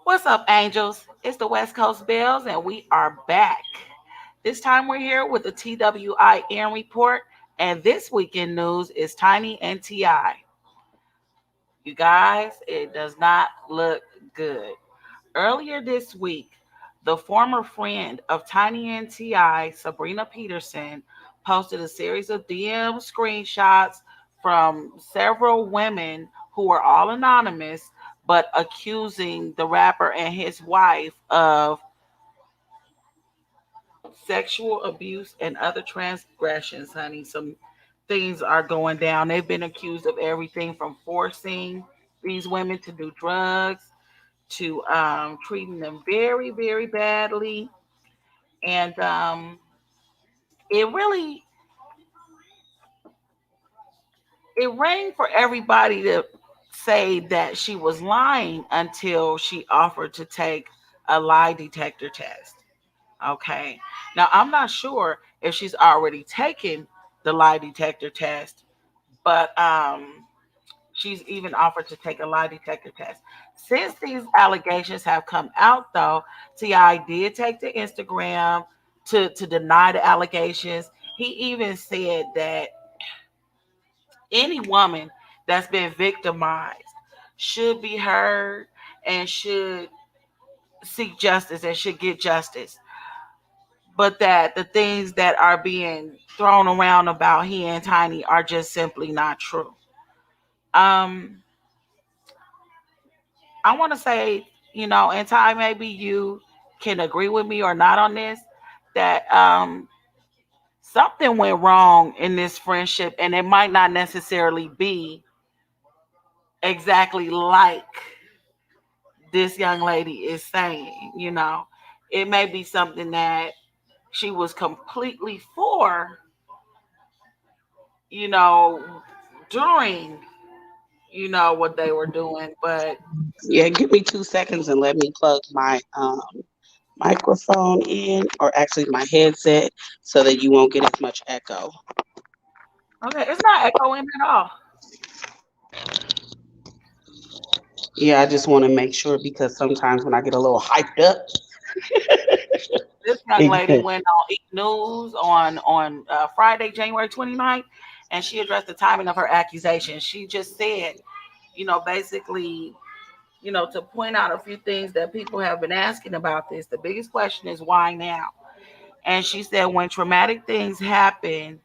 What's up, angels? It's the West Coast Bells, and we are back. This time we're here with the TWIN report, and this weekend news is Tiny and T.I. You guys, it does not look good. Earlier this week, the former friend of Tiny and T.I., Sabrina Peterson, posted a series of DM screenshots from several women who were all anonymous, but accusing the rapper and his wife of sexual abuse and other transgressions, honey. Some things are going down. They've been accused of everything from forcing these women to do drugs to treating them very, very badly. And it really it rang for everybody to say that she was lying until she offered to take a lie detector test. Okay. Now I'm not sure if she's already taken the lie detector test, but she's even offered to take a lie detector test. Since these allegations have come out, though, Ti did take to Instagram to deny the allegations. He even said that any woman that's been victimized should be heard and should seek justice and should get justice, but that the things that are being thrown around about he and Tiny are just simply not true. Um, I want to say, and Ty, maybe you can agree with me or not on this, that something went wrong in this friendship, and it might not necessarily be exactly like this young lady is saying. It may be something that she was completely for, you know, during, what they were doing, but Yeah, give me 2 seconds and let me plug my microphone in, or actually my headset, so that you won't get as much echo. okay, it's not echoing at all. Yeah, I just want to make sure because sometimes when I get a little hyped up, This young lady it, went on E! News on Friday, January 29th, and she addressed the timing of her accusation. She just said, basically, to point out a few things that people have been asking about this. The biggest question is why now? And she said, when traumatic things happen,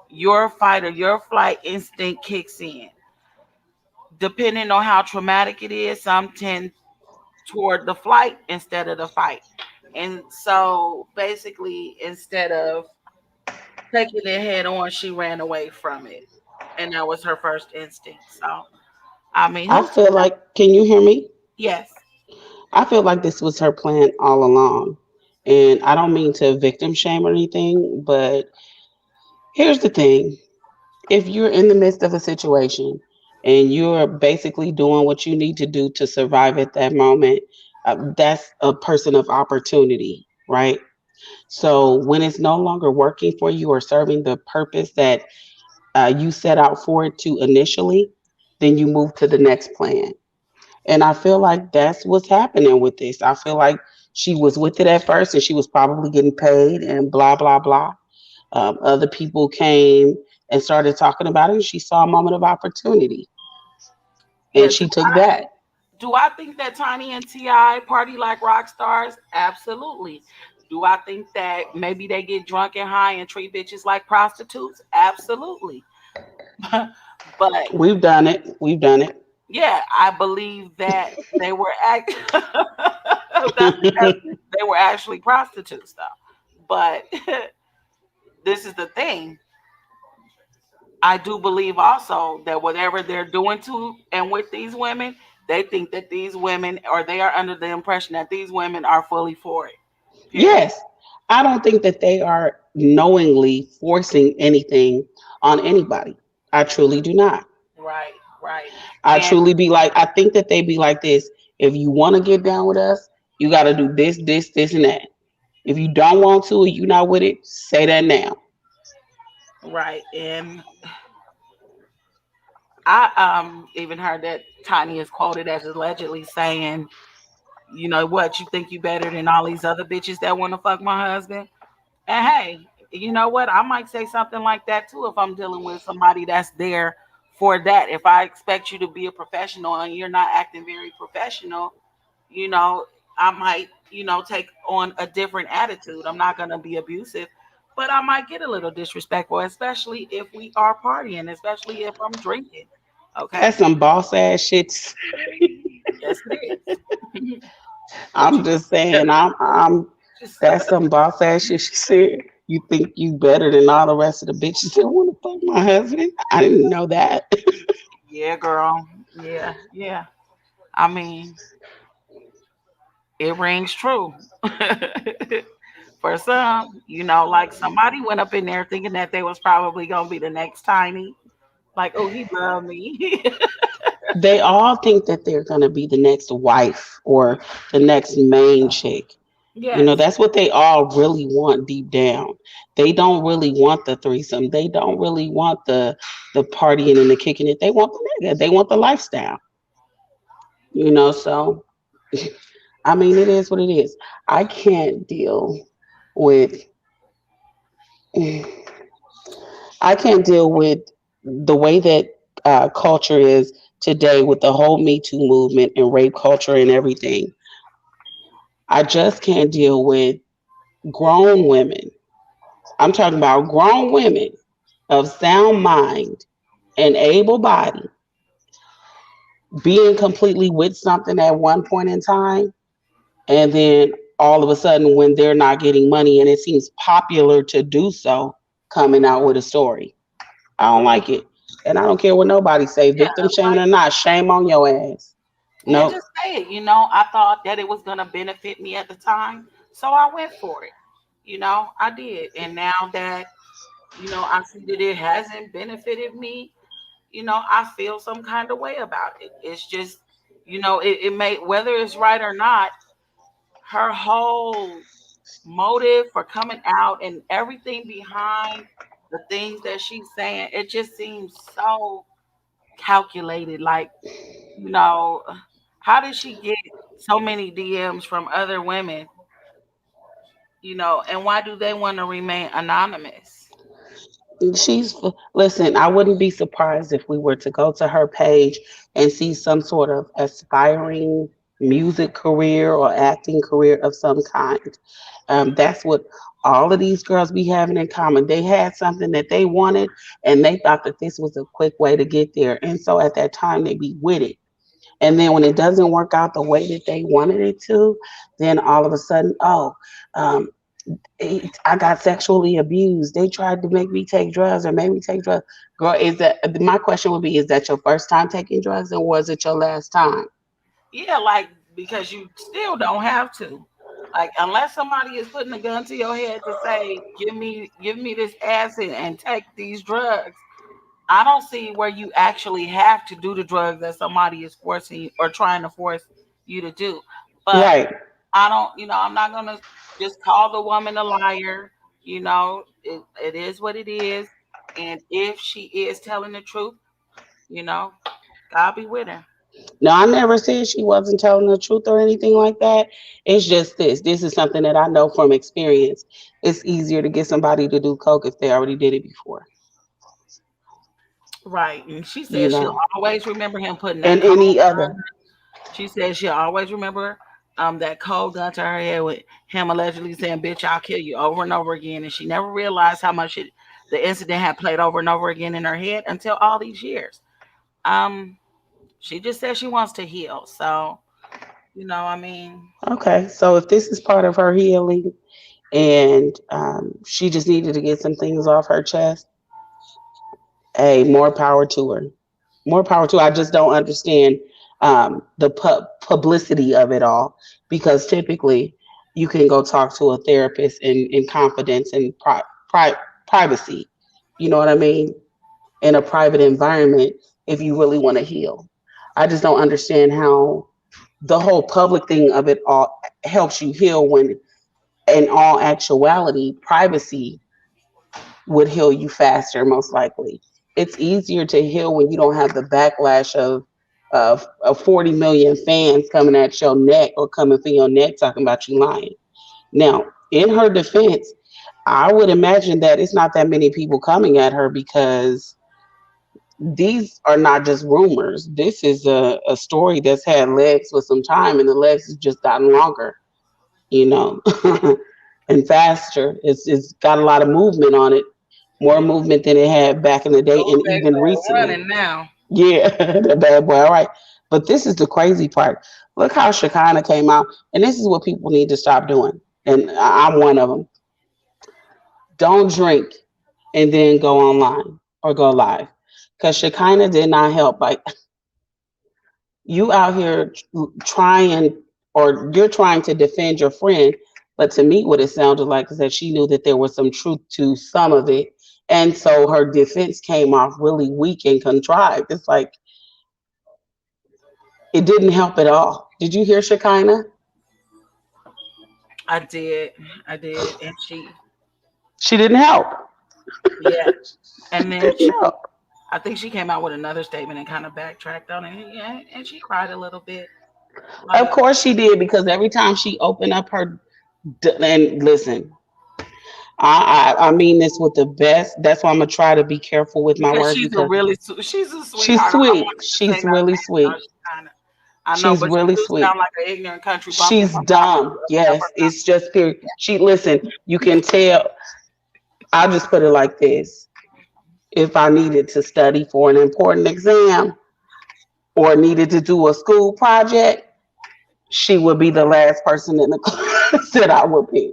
your fight or your flight instinct kicks in. Depending on how traumatic it is, some tend toward the flight instead of the fight. And so basically, instead of taking it head on, she ran away from it. And that was her first instinct. So, I mean, I who's to feel say? like, can you hear me? Yes. I feel like this was her plan all along. And I don't mean to victim shame or anything, but here's the thing. If you're in the midst of a situation and you're basically doing what you need to do to survive at that moment, that's a person of opportunity, right? So when it's no longer working for you or serving the purpose that you set out for it to initially, then you move to the next plan. And I feel like that's what's happening with this. I feel like she was with it at first and she was probably getting paid and blah, blah, blah. Other people came and started talking about it, and she saw a moment of opportunity Yeah. and Do she took I that. do I think that Tiny and Ti party like rock stars? Absolutely. Do I think that maybe they get drunk and high and treat bitches like prostitutes? Absolutely. But We've done it. We've done it. yeah, I believe that they were not that they were actually prostitutes though. But this is the thing. I do believe also that whatever they're doing to and with these women, they think that these women, or they are under the impression that these women are fully for it. Period. Yes. I don't think that they are knowingly forcing anything on anybody. I truly do not. Right, right. I And truly be like, I think that they be like this. If you want to get down with us, you got to do this, this, this, and that. If you don't want to, or you not with it, say that now. right. And I even heard that Tiny is quoted as allegedly saying You know what? You think you better than all these other bitches that want to fuck my husband? And hey, you know what? I might say something like that too if I'm dealing with somebody that's there for that. If I expect you to be a professional and you're not acting very professional, you know, I might, take on a different attitude. I'm not going to be abusive, but I might get a little disrespectful, especially if we are partying, especially if I'm drinking. That's Okay? some boss ass shit. Yes, it is. But I'm just saying, I'm just, that's some boss ass shit she said. You think you better than all the rest of the bitches that want to fuck my husband? I didn't know that. yeah, girl. Yeah, yeah. I mean, it rings true. For some, like somebody went up in there thinking that they was probably gonna be the next Tiny. Like, oh, he loved me. They all think that they're gonna be the next wife or the next main chick. Yes. That's what they all really want deep down. They don't really want the threesome. They don't really want the partying and the kicking it. They want the nigga. They want the lifestyle. So I mean, it is what it is. I can't deal with I can't deal with the way that culture is today with the whole Me Too movement and rape culture and everything. I just can't deal with grown women. I'm talking about grown women of sound mind and able body being completely with something at one point in time, and then all of a sudden, when they're not getting money and it seems popular to do so, coming out with a story. I don't like it. And I don't care what nobody say, Yeah, victim shaming like, or not, shame on your ass. yeah, Nope. just say it. I thought that it was gonna benefit me at the time, so I went for it. I did, and now that I see that it hasn't benefited me, I feel some kind of way about it. It's just, it may, whether it's right or not, her whole motive for coming out and everything behind the things that she's saying, it just seems so calculated. Like, you know, how did she get so many DMs from other women, and why do they want to remain anonymous? Listen, I wouldn't be surprised if we were to go to her page and see some sort of aspiring music career or acting career of some kind. That's what all of these girls be having in common. They had something that they wanted and they thought that this was a quick way to get there. And so at that time, they be with it. And then when it doesn't work out the way that they wanted it to, then all of a sudden, um, I got sexually abused. They tried to make me take drugs or made me take drugs. Girl, is that my question would be, is that your first time taking drugs or was it your last time? Yeah, like, because you still don't have to. Like, unless somebody is putting a gun to your head to say, give me this acid and take these drugs, I don't see where you actually have to do the drugs that somebody is forcing you or trying to force you to do. But Right. I don't, I'm not gonna just call the woman a liar. It is what it is. And if she is telling the truth, you know, God be with her. No, I never said she wasn't telling the truth or anything like that. It's just this. This is something that I know from experience. It's easier to get somebody to do coke if they already did it before. Right. And she You says she'll know. always remember him putting that And cold any gun. other. She says she'll always remember that cold gun to her head with him allegedly saying, "Bitch, I'll kill you," over and over again. And she never realized how much the incident had played over and over again in her head until all these years. Um, she just says she wants to heal. So, I mean, Okay, so if this is part of her healing and she just needed to get some things off her chest, hey, more power to her. More power to her. I just don't understand the publicity of it all because typically you can go talk to a therapist in confidence and privacy. You know what I mean? In a private environment if you really want to heal. I just don't understand how the whole public thing of it all helps you heal when in all actuality privacy would heal you faster most likely. It's easier to heal when you don't have the backlash of of 40 million fans coming at your neck or coming for your neck talking about you lying. Now, in her defense, I would imagine that it's not that many people coming at her because these are not just rumors. This is a story that's had legs for some time, and the legs have just gotten longer, you know, and faster. It's got a lot of movement on it, more Yeah. movement than it had back in the day Those and legs even are recently. running now. Yeah, the bad boy. All right. But this is the crazy part. Look how Shekinah came out, and this is what people need to stop doing. And I'm one of them. Don't drink and then go online or go live. Because Shekinah did not help. Like, you out here trying, or you're trying to defend your friend. But to me, what it sounded like is that she knew that there was some truth to some of it. And so her defense came off really weak and contrived. It's like, it didn't help at all. Did you hear Shekinah? I did. I did. And She didn't help. yeah. And She then didn't help. I think she came out with another statement and kind of backtracked on it. Yeah, and she cried a little bit. Of Like, course she did, because every time she opened up her and listen, I mean this with the best. That's why I'm gonna try to be careful with my because words, because she's a she's sweetheart. I don't sweet. want her to say She's nothing really bad about sweet. she kind of. I know, She's but she really do sweet. sound like an ignorant country bumpkin She's from the dumb. of Yes, her it's just period. She listen. You can tell. I'll just put it like this: if I needed to study for an important exam or needed to do a school project, she would be the last person in the class that I would pick.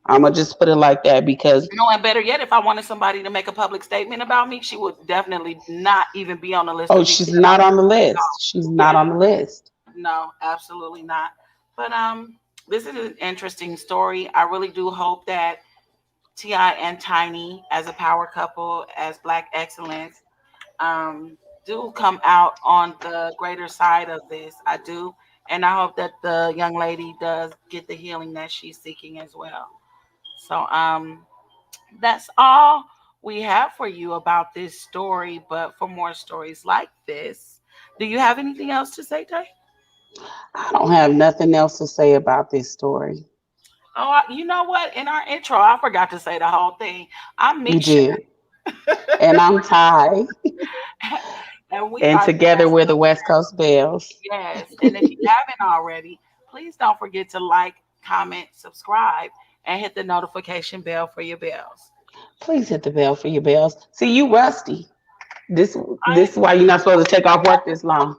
I'm gonna just put it like that because No, and better yet, if I wanted somebody to make a public statement about me, she would definitely not even be on the list oh, of people she's that I not would on the say list. She's no. not Yeah, on the list. no, absolutely not. But this is an interesting story. I really do hope that Ti and Tiny, as a power couple, as Black excellence, do come out on the greater side of this. I do, and I hope that the young lady does get the healing that she's seeking as well. So that's all we have for you about this story. But for more stories like this, do you have anything else to say, Tay? I don't have nothing else to say about this story. Oh, you know what? In our intro, I forgot to say the whole thing. I'm You Misha, did. And I'm Ty. and we And are the together West we're the Coast West Coast Bells. Yes. And if you haven't already, please don't forget to like, comment, subscribe, and hit the notification bell for your bells. Please hit the bell for your bells. See, you rusty. This I this is why you're not supposed to take off work this long.